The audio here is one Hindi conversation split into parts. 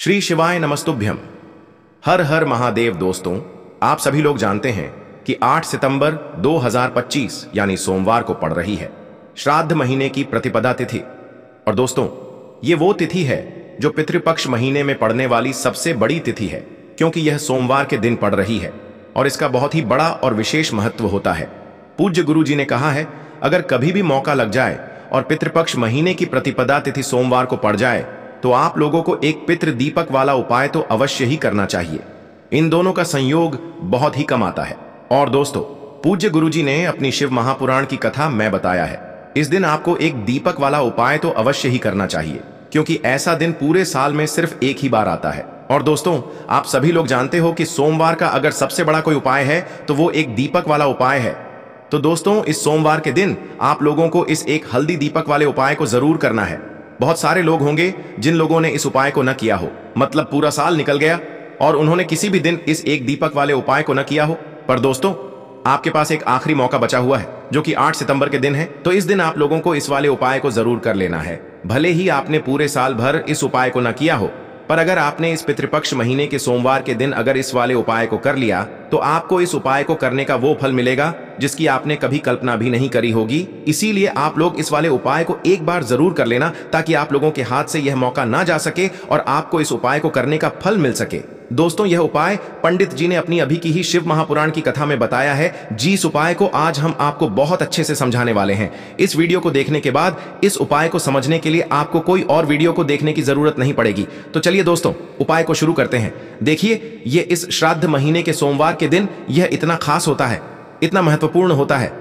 श्री शिवाय नमस्तुभ्यम। हर हर महादेव। दोस्तों, आप सभी लोग जानते हैं कि 8 सितंबर 2025 यानी सोमवार को पड़ रही है श्राद्ध महीने की प्रतिपदा तिथि। और दोस्तों, ये वो तिथि है जो पितृपक्ष महीने में पड़ने वाली सबसे बड़ी तिथि है, क्योंकि यह सोमवार के दिन पड़ रही है और इसका बहुत ही बड़ा और विशेष महत्व होता है। पूज्य गुरु जी ने कहा है, अगर कभी भी मौका लग जाए और पितृपक्ष महीने की प्रतिपदा तिथि सोमवार को पड़ जाए तो आप लोगों को एक पितृ दीपक वाला उपाय तो अवश्य ही करना चाहिए। इन दोनों का संयोग बहुत ही कम आता है। और दोस्तों, पूज्य गुरुजी ने अपनी शिव महापुराण की कथा में बताया है, इस दिन आपको एक दीपक वाला उपाय तो अवश्य ही करना चाहिए, क्योंकि ऐसा दिन पूरे साल में सिर्फ एक ही बार आता है। और दोस्तों, आप सभी लोग जानते हो कि सोमवार का अगर सबसे बड़ा कोई उपाय है तो वो एक दीपक वाला उपाय है। तो दोस्तों, इस सोमवार के दिन आप लोगों को इस एक हल्दी दीपक वाले उपाय को जरूर करना है। बहुत सारे लोग होंगे जिन लोगों ने इस उपाय को न किया हो, मतलब पूरा साल निकल गया और उन्होंने किसी भी दिन इस एक दीपक वाले उपाय को न किया हो। पर दोस्तों, आपके पास एक आखिरी मौका बचा हुआ है, जो कि 8 सितंबर के दिन है। तो इस दिन आप लोगों को इस वाले उपाय को जरूर कर लेना है। भले ही आपने पूरे साल भर इस उपाय को न किया हो, पर अगर आपने इस पितृपक्ष महीने के सोमवार के दिन अगर इस वाले उपाय को कर लिया तो आपको इस उपाय को करने का वो फल मिलेगा जिसकी आपने कभी कल्पना भी नहीं करी होगी। इसीलिए आप लोग इस वाले उपाय को एक बार जरूर कर लेना, ताकि आप लोगों के हाथ से यह मौका ना जा सके और आपको इस उपाय को करने का फल मिल सके। दोस्तों, यह उपाय पंडित जी ने अपनी अभी की ही शिव महापुराण की कथा में बताया है। जी, इस उपाय को आज हम आपको बहुत अच्छे से समझाने वाले हैं। इस वीडियो को देखने के बाद इस उपाय को समझने के लिए आपको कोई और वीडियो को देखने की जरूरत नहीं पड़ेगी। तो चलिए दोस्तों, उपाय को शुरू करते हैं। देखिए, ये इस श्राद्ध महीने के सोमवार के दिन यह इतना खास होता है, इतना महत्वपूर्ण होता है।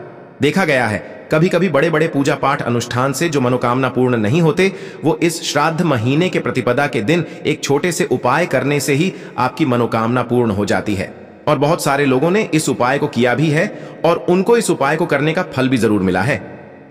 देखा गया है कभी कभी बड़े बड़े पूजा पाठ अनुष्ठान से जो मनोकामना पूर्ण नहीं होते, वो इस श्राद्ध महीने के प्रतिपदा के दिन एक छोटे से उपाय करने से ही आपकी मनोकामना पूर्ण हो जाती है। और बहुत सारे लोगों ने इस उपाय को किया भी है और उनको इस उपाय को करने का फल भी जरूर मिला है।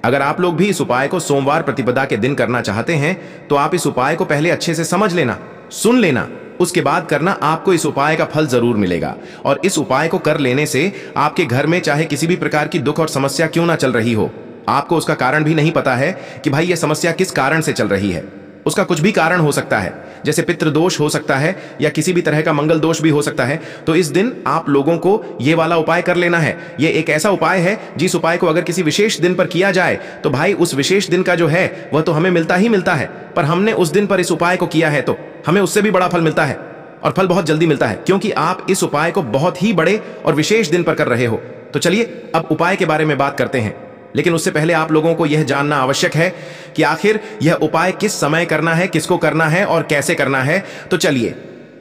अगर आप लोग भी इस उपाय को सोमवार प्रतिपदा के दिन करना चाहते हैं तो आप इस उपाय को पहले अच्छे से समझ लेना, सुन लेना, उसके बाद करना। आपको इस उपाय का फल जरूर मिलेगा। और इस उपाय को कर लेने से आपके घर में चाहे किसी भी प्रकार की दुख और समस्या क्यों ना चल रही हो, आपको उसका कारण भी नहीं पता है कि भाई यह समस्या किस कारण से चल रही है। उसका कुछ भी कारण हो सकता है, जैसे पितृदोष हो सकता है या किसी भी तरह का मंगल दोष भी हो सकता है। तो इस दिन आप लोगों को ये वाला उपाय कर लेना है। ये एक ऐसा उपाय है जिस उपाय को अगर किसी विशेष दिन पर किया जाए तो भाई उस विशेष दिन का जो है वह तो हमें मिलता ही मिलता है, पर हमने उस दिन पर इस उपाय को किया है तो हमें उससे भी बड़ा फल मिलता है और फल बहुत जल्दी मिलता है, क्योंकि आप इस उपाय को बहुत ही बड़े और विशेष दिन पर कर रहे हो। तो चलिए अब उपाय के बारे में बात करते हैं, लेकिन उससे पहले आप लोगों को यह जानना आवश्यक है कि आखिर यह उपाय किस समय करना है, किसको करना है और कैसे करना है। तो चलिए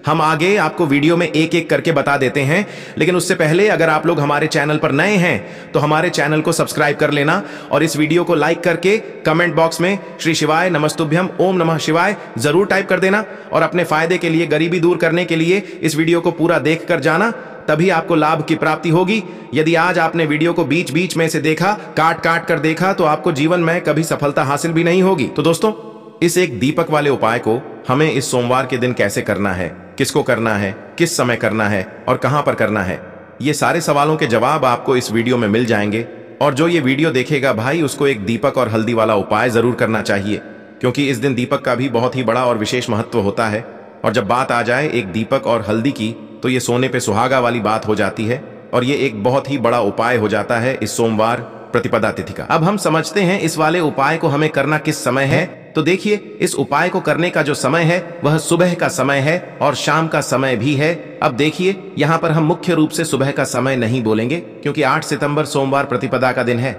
हम आगे आपको वीडियो में एक एक करके बता देते हैं। लेकिन उससे पहले अगर आप लोग हमारे चैनल पर नए हैं तो हमारे चैनल को सब्सक्राइब कर लेना और इस वीडियो को लाइक करके कमेंट बॉक्स में श्री शिवाय नमस्तुभ्यम ओम नमः शिवाय जरूर टाइप कर देना। और अपने फायदे के लिए, गरीबी दूर करने के लिए इस वीडियो को पूरा देख कर जाना, तभी आपको लाभ की प्राप्ति होगी। यदि आज आपने वीडियो को बीच बीच में से देखा, काट काट कर देखा, तो आपको जीवन में कभी सफलता हासिल भी नहीं होगी। तो दोस्तों, इस एक दीपक वाले उपाय को हमें इस सोमवार के दिन कैसे करना है, किसको करना है, किस समय करना है और कहां पर करना है, ये सारे सवालों के जवाब आपको इस वीडियो में मिल जाएंगे। और जो ये वीडियो देखेगा भाई, उसको एक दीपक और हल्दी वाला उपाय जरूर करना चाहिए, क्योंकि इस दिन दीपक का भी बहुत ही बड़ा और विशेष महत्व होता है। और जब बात आ जाए एक दीपक और हल्दी की, तो ये सोने पे सुहागा वाली बात हो जाती है और ये एक बहुत ही बड़ा उपाय हो जाता है इस सोमवार प्रतिपदा तिथि का। अब हम समझते हैं इस वाले उपाय को हमें करना किस समय है। तो देखिए, इस उपाय को करने का जो समय है वह सुबह का समय है और शाम का समय भी है। अब देखिए, यहाँ पर हम मुख्य रूप से सुबह का समय नहीं बोलेंगे, क्योंकि 8 सितंबर सोमवार प्रतिपदा का दिन है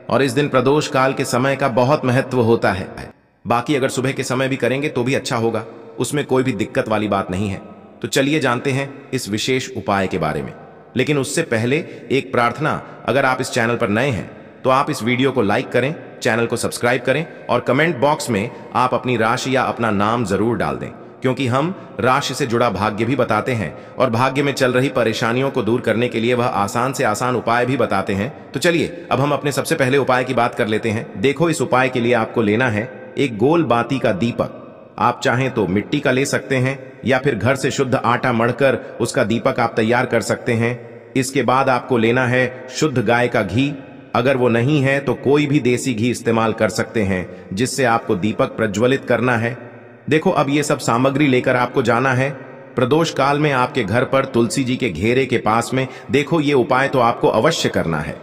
और इस दिन प्रदोष काल के समय का बहुत महत्व होता है। बाकी अगर सुबह के समय भी करेंगे तो भी अच्छा होगा, उसमें कोई भी दिक्कत वाली बात नहीं है। तो चलिए जानते हैं इस विशेष उपाय के बारे में। लेकिन उससे पहले एक प्रार्थना, अगर आप इस चैनल पर नए हैं तो आप इस वीडियो को लाइक करें, चैनल को सब्सक्राइब करें और कमेंट बॉक्स में आप अपनी राशि या अपना नाम जरूर डाल दें, क्योंकि हम राशि से जुड़ा भाग्य भी बताते हैं और भाग्य में चल रही परेशानियों को दूर करने के लिए वह आसान से आसान उपाय भी बताते हैं। तो चलिए अब हम अपने सबसे पहले उपाय की बात कर लेते हैं। देखो, इस उपाय के लिए आपको लेना है एक गोल बाती का दीपक। आप चाहें तो मिट्टी का ले सकते हैं या फिर घर से शुद्ध आटा मढ़कर उसका दीपक आप तैयार कर सकते हैं। इसके बाद आपको लेना है शुद्ध गाय का घी। अगर वो नहीं है तो कोई भी देसी घी इस्तेमाल कर सकते हैं, जिससे आपको दीपक प्रज्वलित करना है। देखो, अब ये सब सामग्री लेकर आपको जाना है। प्रदोष काल में आपके घर पर तुलसी जी के घेरे के पास में देखो, ये उपाय तो आपको अवश्य करना है।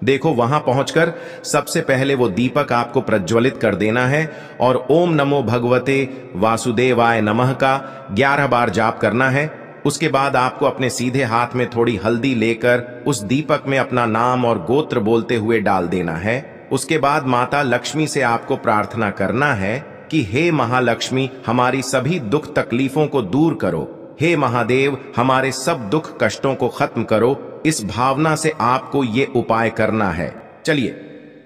देखो, वहां पहुंचकर सबसे पहले वो दीपक आपको प्रज्वलित कर देना है और ओम नमो भगवते वासुदेवाय नमः का 11 बार जाप करना है। उसके बाद आपको अपने सीधे हाथ में थोड़ी हल्दी लेकर उस दीपक में अपना नाम और गोत्र बोलते हुए डाल देना है। उसके बाद माता लक्ष्मी से आपको प्रार्थना करना है कि हे महालक्ष्मी, हमारी सभी दुख तकलीफों को दूर करो। हे महादेव, हमारे सब दुख कष्टों को खत्म करो। इस भावना से आपको ये उपाय करना है। चलिए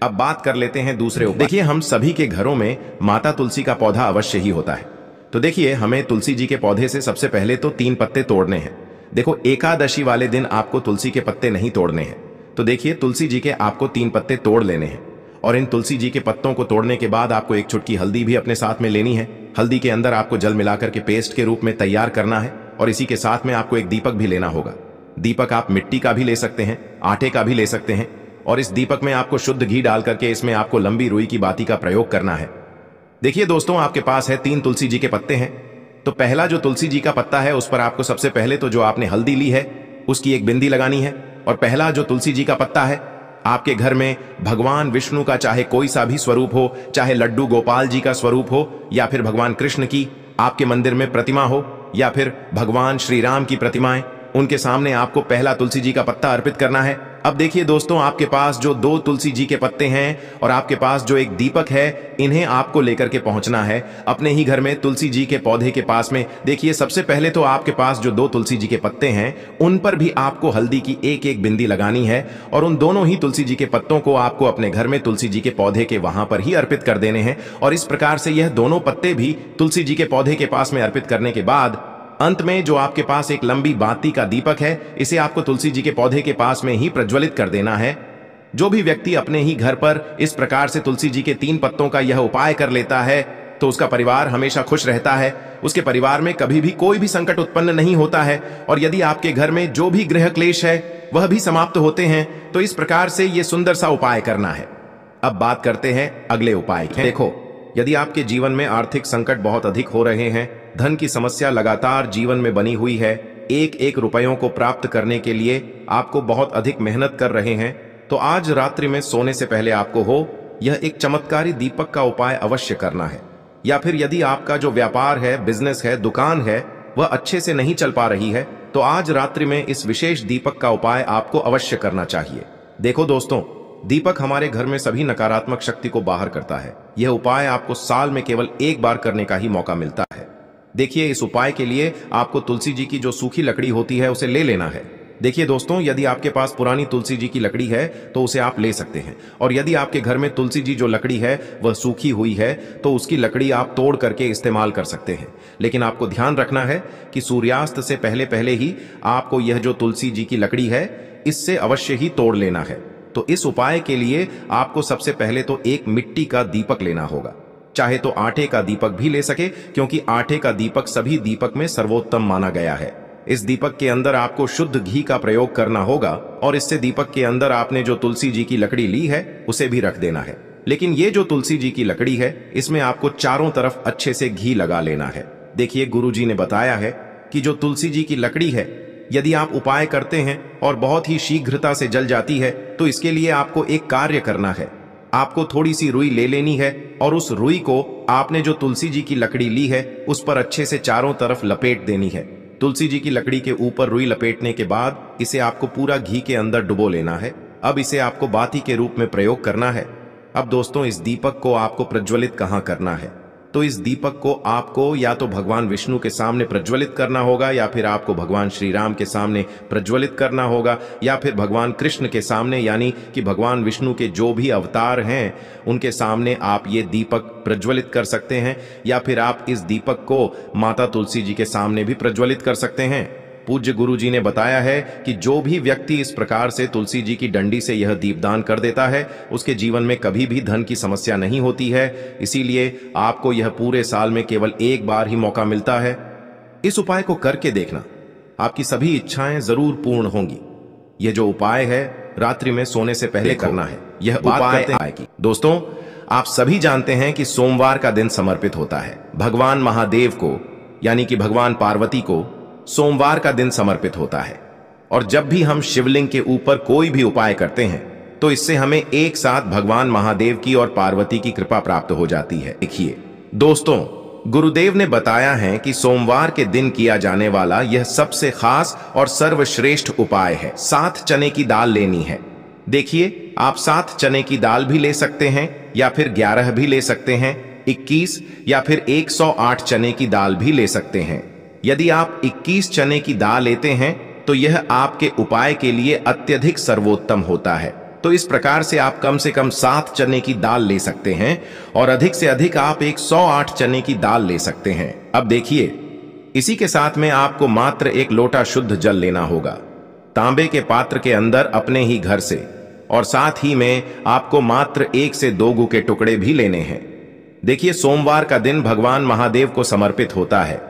अब बात कर लेते हैं दूसरे उपाय। देखिए, हम सभी के घरों में माता तुलसी का पौधा अवश्य ही होता है। तो देखिए, हमें तुलसी जी के पौधे से सबसे पहले तो 3 पत्ते तोड़ने हैं। देखो, एकादशी वाले दिन आपको तुलसी के पत्ते नहीं तोड़ने हैं। तो देखिए, तुलसी जी के आपको 3 पत्ते तोड़ लेने हैं और इन तुलसी जी के पत्तों को तोड़ने के बाद आपको एक चुटकी हल्दी भी अपने साथ में लेनी है। हल्दी के अंदर आपको जल मिलाकर के पेस्ट के रूप में तैयार करना है और इसी के साथ में आपको एक दीपक भी लेना होगा। दीपक आप मिट्टी का भी ले सकते हैं, आटे का भी ले सकते हैं और इस दीपक में आपको शुद्ध घी डाल करके इसमें आपको लंबी रुई की बाती का प्रयोग करना है। देखिए दोस्तों, आपके पास है 3 तुलसी जी के पत्ते हैं। तो पहला जो तुलसी जी का पत्ता है उस पर आपको सबसे पहले तो जो आपने हल्दी ली है उसकी एक बिंदी लगानी है। और पहला जो तुलसी जी का पत्ता है, आपके घर में भगवान विष्णु का चाहे कोई सा भी स्वरूप हो, चाहे लड्डू गोपाल जी का स्वरूप हो या फिर भगवान कृष्ण की आपके मंदिर में प्रतिमा हो या फिर भगवान श्री राम की प्रतिमाएं, उनके सामने आपको पहला तुलसी जी का पत्ता अर्पित करना है। अब देखिए दोस्तों, आपके पास जो 2 तुलसी जी के पत्ते हैं और आपके पास जो एक दीपक है, इन्हें आपको लेकर के पहुंचना है अपने ही घर में तुलसी जी के पौधे के पास में। देखिए, सबसे पहले तो आपके पास जो 2 तुलसी जी के पत्ते हैं उन पर भी आपको हल्दी की एक बिंदी लगानी है और उन दोनों ही तुलसी जी के पत्तों को आपको अपने घर में तुलसी जी के पौधे के वहां पर ही अर्पित कर देने हैं। और इस प्रकार से यह दोनों पत्ते भी तुलसी जी के पौधे के पास में अर्पित करने के बाद अंत में जो आपके पास एक लंबी बाती का दीपक है, इसे आपको तुलसी जी के पौधे के पास में ही प्रज्वलित कर देना है। जो भी व्यक्ति अपने ही घर पर इस प्रकार से तुलसी जी के 3 पत्तों का यह उपाय कर लेता है तो उसका परिवार हमेशा खुश रहता है। उसके परिवार में कभी भी कोई भी संकट उत्पन्न नहीं होता है और यदि आपके घर में जो भी गृह क्लेश है वह भी समाप्त होते हैं। तो इस प्रकार से यह सुंदर सा उपाय करना है। अब बात करते हैं अगले उपाय की। देखो, यदि आपके जीवन में आर्थिक संकट बहुत अधिक हो रहे हैं, धन की समस्या लगातार जीवन में बनी हुई है, एक रुपयों को प्राप्त करने के लिए आपको बहुत अधिक मेहनत कर रहे हैं, तो आज रात्रि में सोने से पहले आपको यह एक चमत्कारी दीपक का उपाय अवश्य करना है। या फिर यदि आपका जो व्यापार है, बिजनेस है, दुकान है, वह अच्छे से नहीं चल पा रही है, तो आज रात्रि में इस विशेष दीपक का उपाय आपको अवश्य करना चाहिए। देखो दोस्तों, दीपक हमारे घर में सभी नकारात्मक शक्ति को बाहर करता है। यह उपाय आपको साल में केवल एक बार करने का ही मौका मिलता है। देखिए, इस उपाय के लिए आपको तुलसी जी की जो सूखी लकड़ी होती है उसे ले लेना है। देखिए दोस्तों, यदि आपके पास पुरानी तुलसी जी की लकड़ी है तो उसे आप ले सकते हैं और यदि आपके घर में तुलसी जी जो लकड़ी है वह सूखी हुई है तो उसकी लकड़ी आप तोड़ करके इस्तेमाल कर सकते हैं। लेकिन आपको ध्यान रखना है कि सूर्यास्त से पहले पहले ही आपको यह जो तुलसी जी की लकड़ी है इससे अवश्य ही तोड़ लेना है। तो इस उपाय के लिए आपको सबसे पहले तो एक मिट्टी का दीपक लेना होगा। चाहे तो आटे का दीपक भी ले सके, क्योंकि आटे का दीपक सभी दीपक में सर्वोत्तम माना गया है। इस दीपक के अंदर आपको शुद्ध घी का प्रयोग करना होगा और इससे दीपक के अंदर आपने जो तुलसी जी की लकड़ी ली है उसे भी रख देना है। लेकिन ये जो तुलसी जी की लकड़ी है इसमें आपको चारों तरफ अच्छे से घी लगा लेना है। देखिए, गुरुजी ने बताया है कि जो तुलसी जी की लकड़ी है, यदि आप उपाय करते हैं और बहुत ही शीघ्रता से जल जाती है तो इसके लिए आपको एक कार्य करना है। आपको थोड़ी सी रुई ले लेनी है और उस रुई को आपने जो तुलसी जी की लकड़ी ली है उस पर अच्छे से चारों तरफ लपेट देनी है। तुलसी जी की लकड़ी के ऊपर रुई लपेटने के बाद इसे आपको पूरा घी के अंदर डुबो लेना है। अब इसे आपको बाती के रूप में प्रयोग करना है। अब दोस्तों, इस दीपक को आपको प्रज्वलित कहाँ करना है? तो इस दीपक को आपको या तो भगवान विष्णु के सामने प्रज्वलित करना होगा या फिर आपको भगवान श्री राम के सामने प्रज्वलित करना होगा या फिर भगवान कृष्ण के सामने, यानी कि भगवान विष्णु के जो भी अवतार हैं उनके सामने आप ये दीपक प्रज्वलित कर सकते हैं। या फिर आप इस दीपक को माता तुलसी जी के सामने भी प्रज्वलित कर सकते हैं। पूज्य गुरु जी ने बताया है कि जो भी व्यक्ति इस प्रकार से तुलसी जी की डंडी से यह दीपदान कर देता है उसके जीवन में कभी भी धन की समस्या नहीं होती है। इसीलिए आपको यह पूरे साल में केवल एक बार ही मौका मिलता है। इस उपाय को करके देखना, आपकी सभी इच्छाएं जरूर पूर्ण होंगी। यह जो उपाय है रात्रि में सोने से पहले करना है। यह उपाय की दोस्तों, आप सभी जानते हैं कि सोमवार का दिन समर्पित होता है भगवान महादेव को, यानी कि भगवान पार्वती को सोमवार का दिन समर्पित होता है। और जब भी हम शिवलिंग के ऊपर कोई भी उपाय करते हैं तो इससे हमें एक साथ भगवान महादेव की और पार्वती की कृपा प्राप्त हो जाती है। देखिए दोस्तों, गुरुदेव ने बताया है कि सोमवार के दिन किया जाने वाला यह सबसे खास और सर्वश्रेष्ठ उपाय है। 7 चने की दाल लेनी है। देखिए, आप 7 चने की दाल भी ले सकते हैं या फिर 11 भी ले सकते हैं, 21 या फिर 108 चने की दाल भी ले सकते हैं। यदि आप 21 चने की दाल लेते हैं तो यह आपके उपाय के लिए अत्यधिक सर्वोत्तम होता है। तो इस प्रकार से आप कम से कम 7 चने की दाल ले सकते हैं और अधिक से अधिक आप 108 चने की दाल ले सकते हैं। अब देखिए, इसी के साथ में आपको मात्र 1 लोटा शुद्ध जल लेना होगा, तांबे के पात्र के अंदर अपने ही घर से, और साथ ही में आपको मात्र 1 से 2 गू के टुकड़े भी लेने हैं। देखिए, सोमवार का दिन भगवान महादेव को समर्पित होता है।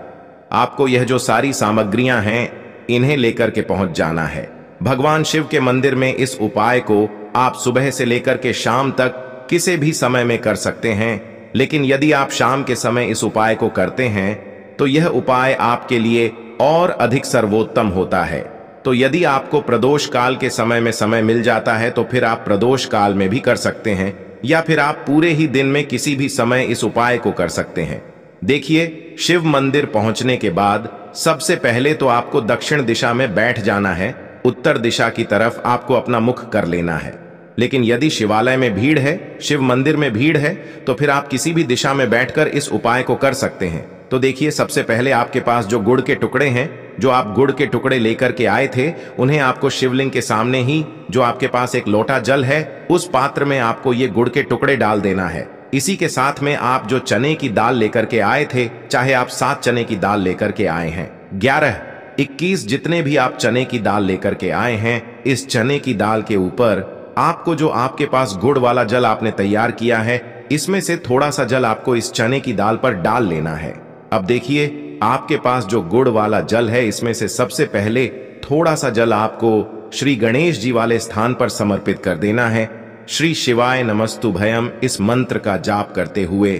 आपको यह जो सारी सामग्रियां हैं इन्हें लेकर के पहुंच जाना है। भगवान शिव के मंदिर में इस उपाय को आप सुबह से लेकर के शाम तक किसी भी समय में कर सकते हैं, लेकिन यदि आप शाम के समय इस उपाय को करते हैं तो यह उपाय आपके लिए और अधिक सर्वोत्तम होता है। तो यदि आपको प्रदोष काल के समय में समय मिल जाता है तो फिर आप प्रदोष काल में भी कर सकते हैं, या फिर आप पूरे ही दिन में किसी भी समय इस उपाय को कर सकते हैं। देखिए, शिव मंदिर पहुंचने के बाद सबसे पहले तो आपको दक्षिण दिशा में बैठ जाना है। उत्तर दिशा की तरफ आपको अपना मुख कर लेना है। लेकिन यदि शिवालय में भीड़ है, शिव मंदिर में भीड़ है, तो फिर आप किसी भी दिशा में बैठकर इस उपाय को कर सकते हैं। तो देखिए, सबसे पहले आपके पास जो गुड़ के टुकड़े हैं, जो आप गुड़ के टुकड़े लेकर के आए थे, उन्हें आपको शिवलिंग के सामने ही जो आपके पास 1 लोटा जल है उस पात्र में आपको ये गुड़ के टुकड़े डाल देना है। इसी के साथ में आप जो चने की दाल लेकर के आए थे, चाहे आप 7 चने की दाल लेकर के आए हैं, 11, 21 जितने भी आप चने की दाल लेकर के आए हैं, इस चने की दाल के ऊपर आपको जो आपके पास गुड़ वाला जल आपने तैयार किया है, इसमें से थोड़ा सा जल आपको इस चने की दाल पर डाल लेना है। अब देखिए, आपके पास जो गुड़ वाला जल है, इसमें से सबसे पहले थोड़ा सा जल आपको श्री गणेश जी वाले स्थान पर समर्पित कर देना है। श्री शिवाय नमस्तुभयम इस मंत्र का जाप करते हुए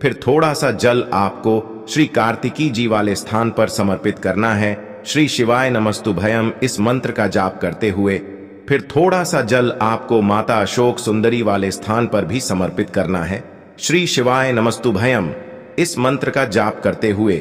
फिर थोड़ा सा जल आपको श्री कार्तिकी जी वाले स्थान पर समर्पित करना है। श्री शिवाय नमस्तुभयम इस मंत्र का जाप करते हुए फिर थोड़ा सा जल आपको माता अशोक सुंदरी वाले स्थान पर भी समर्पित करना है। श्री शिवाय नमस्तुभयम इस मंत्र का जाप करते हुए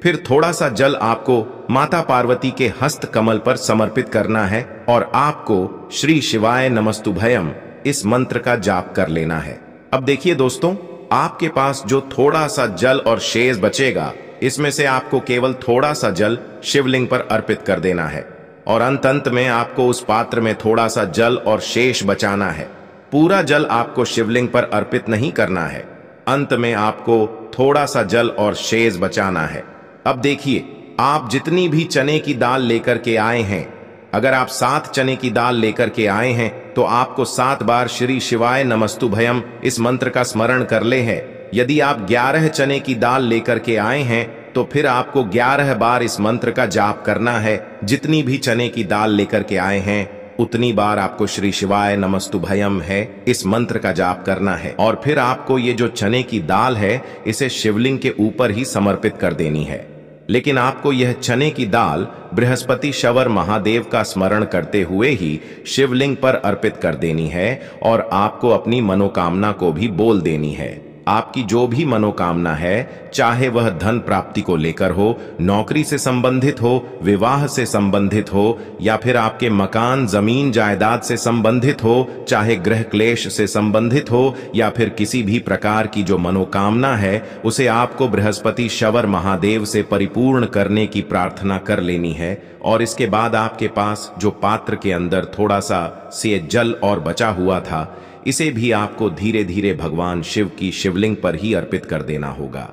फिर थोड़ा सा जल आपको माता पार्वती के हस्त कमल पर समर्पित करना है और आपको श्री शिवाय नमस्तुभयम इस मंत्र का जाप कर लेना है। अब देखिए दोस्तों, आपके पास जो थोड़ा सा जल और शेष बचेगा, इसमें से आपको केवल थोड़ा सा जल शिवलिंग पर अर्पित कर देना है और अंत में आपको उस पात्र में थोड़ा सा जल और शेष बचाना है। पूरा जल आपको शिवलिंग पर अर्पित नहीं करना है, अंत में आपको थोड़ा सा जल और शेष बचाना है। अब देखिए, आप जितनी भी चने की दाल लेकर के आए हैं, अगर आप 7 चने की दाल लेकर के आए हैं तो आपको 7 बार श्री शिवाय नमस्तुभयम इस मंत्र का स्मरण कर ले है। यदि आप 11 चने की दाल लेकर के आए हैं तो फिर आपको 11 बार इस मंत्र का जाप करना है। जितनी भी चने की दाल लेकर के आए हैं उतनी बार आपको श्री शिवाय नमस्तुभयम है इस मंत्र का जाप करना है और फिर आपको ये जो चने की दाल है इसे शिवलिंग के ऊपर ही समर्पित कर देनी है। लेकिन आपको यह चने की दाल बृहस्पति शवर महादेव का स्मरण करते हुए ही शिवलिंग पर अर्पित कर देनी है और आपको अपनी मनोकामना को भी बोल देनी है। आपकी जो भी मनोकामना है, चाहे वह धन प्राप्ति को लेकर हो, नौकरी से संबंधित हो, विवाह से संबंधित हो, या फिर आपके मकान जमीन जायदाद से संबंधित हो, चाहे गृह क्लेश से संबंधित हो, या फिर किसी भी प्रकार की जो मनोकामना है उसे आपको बृहस्पति शवर महादेव से परिपूर्ण करने की प्रार्थना कर लेनी है। और इसके बाद आपके पास जो पात्र के अंदर थोड़ा सा से जल और बचा हुआ था, इसे भी आपको धीरे धीरे भगवान शिव की शिवलिंग पर ही अर्पित कर देना होगा।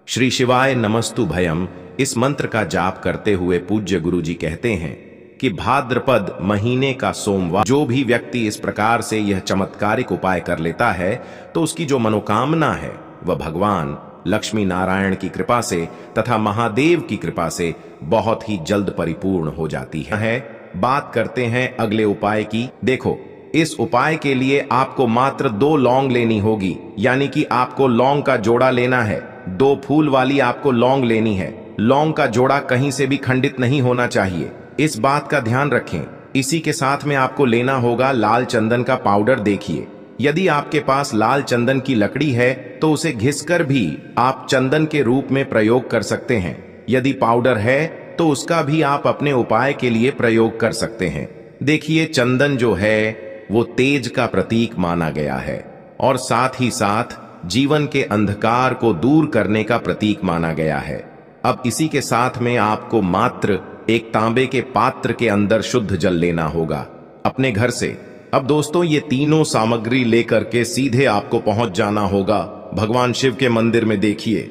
श्री शिवाय नमस्तुभयम इस मंत्र का जाप करते हुए पूज्य गुरु जी कहते हैं कि भाद्रपद महीने का सोमवार जो भी व्यक्ति इस प्रकार से यह चमत्कारिक उपाय कर लेता है तो उसकी जो मनोकामना है वह भगवान लक्ष्मी नारायण की कृपा से तथा महादेव की कृपा से बहुत ही जल्द परिपूर्ण हो जाती है। बात करते हैं अगले उपाय की। देखो, इस उपाय के लिए आपको मात्र 2 लौंग लेनी होगी, यानी कि आपको लौंग का जोड़ा लेना है। 2 फूल वाली आपको लौंग लेनी है। लौंग का जोड़ा कहीं से भी खंडित नहीं होना चाहिए, इस बात का ध्यान रखें। इसी के साथ में आपको लेना होगा लाल चंदन का पाउडर। देखिए, यदि आपके पास लाल चंदन की लकड़ी है तो उसे घिसकर भी आप चंदन के रूप में प्रयोग कर सकते हैं। यदि पाउडर है तो उसका भी आप अपने उपाय के लिए प्रयोग कर सकते हैं। देखिए, चंदन जो है वो तेज का प्रतीक माना गया है और साथ ही साथ जीवन के अंधकार को दूर करने का प्रतीक माना गया है। अब इसी के साथ में आपको मात्र एक तांबे के पात्र के अंदर शुद्ध जल लेना होगा अपने घर से। अब दोस्तों, ये तीनों सामग्री लेकर के सीधे आपको पहुंच जाना होगा भगवान शिव के मंदिर में। देखिए,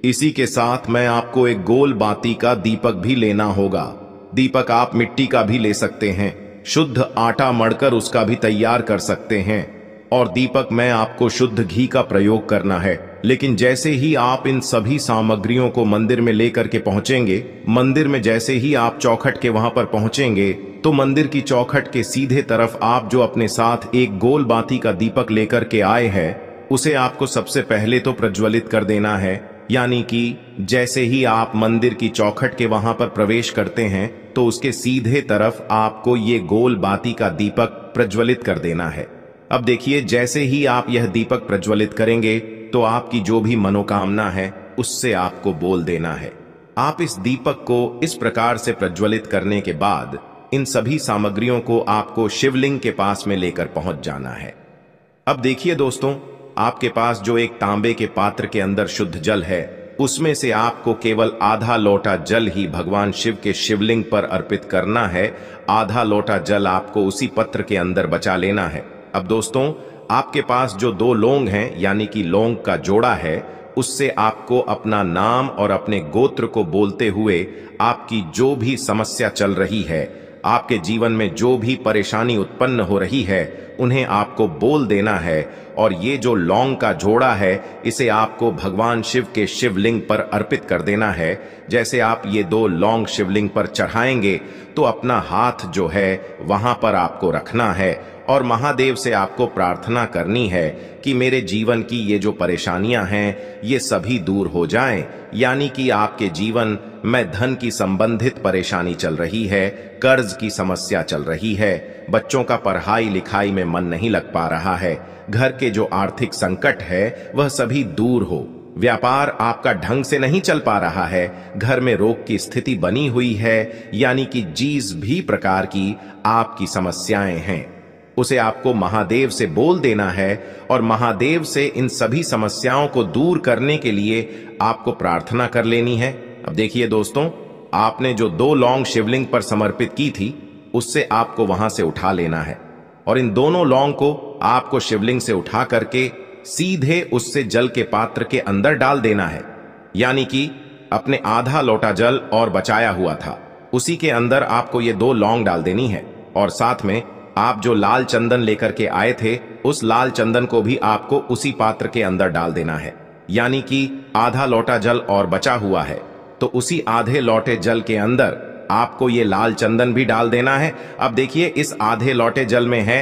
इसी के साथ में आपको एक गोल बाती का दीपक भी लेना होगा। दीपक आप मिट्टी का भी ले सकते हैं, शुद्ध आटा मढ़कर उसका भी तैयार कर सकते हैं। और दीपक में आपको शुद्ध घी का प्रयोग करना है। लेकिन जैसे ही आप इन सभी सामग्रियों को मंदिर में लेकर के पहुंचेंगे, मंदिर में जैसे ही आप चौखट के वहां पर पहुंचेंगे, तो मंदिर की चौखट के सीधे तरफ आप जो अपने साथ एक गोल बाती का दीपक लेकर के आए हैं, उसे आपको सबसे पहले तो प्रज्वलित कर देना है। यानी कि जैसे ही आप मंदिर की चौखट के वहां पर प्रवेश करते हैं तो उसके सीधे तरफ आपको ये गोल बाती का दीपक प्रज्वलित कर देना है। अब देखिए, जैसे ही आप यह दीपक प्रज्वलित करेंगे तो आपकी जो भी मनोकामना है उससे आपको बोल देना है। आप इस दीपक को इस प्रकार से प्रज्वलित करने के बाद इन सभी सामग्रियों को आपको शिवलिंग के पास में लेकर पहुंच जाना है। अब देखिए दोस्तों, आपके पास जो एक तांबे के पात्र के अंदर शुद्ध जल है, उसमें से आपको केवल आधा लोटा जल ही भगवान शिव के शिवलिंग पर अर्पित करना है। आधा लोटा जल आपको उसी पत्र के अंदर बचा लेना है। अब दोस्तों, आपके पास जो 2 लौंग हैं, यानी कि लौंग का जोड़ा है, उससे आपको अपना नाम और अपने गोत्र को बोलते हुए आपकी जो भी समस्या चल रही है, आपके जीवन में जो भी परेशानी उत्पन्न हो रही है, उन्हें आपको बोल देना है। और ये जो लौंग का जोड़ा है, इसे आपको भगवान शिव के शिवलिंग पर अर्पित कर देना है। जैसे आप ये 2 लौंग शिवलिंग पर चढ़ाएंगे तो अपना हाथ जो है वहां पर आपको रखना है और महादेव से आपको प्रार्थना करनी है कि मेरे जीवन की ये जो परेशानियां हैं ये सभी दूर हो जाएं। यानी कि आपके जीवन में धन की संबंधित परेशानी चल रही है, कर्ज की समस्या चल रही है, बच्चों का पढ़ाई लिखाई में मन नहीं लग पा रहा है, घर के जो आर्थिक संकट है वह सभी दूर हो, व्यापार आपका ढंग से नहीं चल पा रहा है, घर में रोग की स्थिति बनी हुई है, यानी कि जिस भी प्रकार की आपकी समस्याएं हैं उसे आपको महादेव से बोल देना है और महादेव से इन सभी समस्याओं को दूर करने के लिए आपको प्रार्थना कर लेनी है। अब देखिए दोस्तों, आपने जो 2 लौंग शिवलिंग पर समर्पित की थी, उससे आपको वहां से उठा लेना है और इन दोनों लौंग को आपको शिवलिंग से उठा करके सीधे उससे जल के पात्र के अंदर डाल देना है। यानी कि अपने आधा लोटा जल और बचाया हुआ था, उसी के अंदर आपको ये 2 लौंग डाल देनी है और साथ में आप जो लाल चंदन लेकर के आए थे, उस लाल चंदन को भी आपको उसी पात्र के अंदर डाल देना है। यानी कि आधा लोटा जल और बचा हुआ है, तो उसी आधे लोटे जल के अंदर आपको ये लाल चंदन भी डाल देना है। अब देखिए, इस आधे लोटे जल में है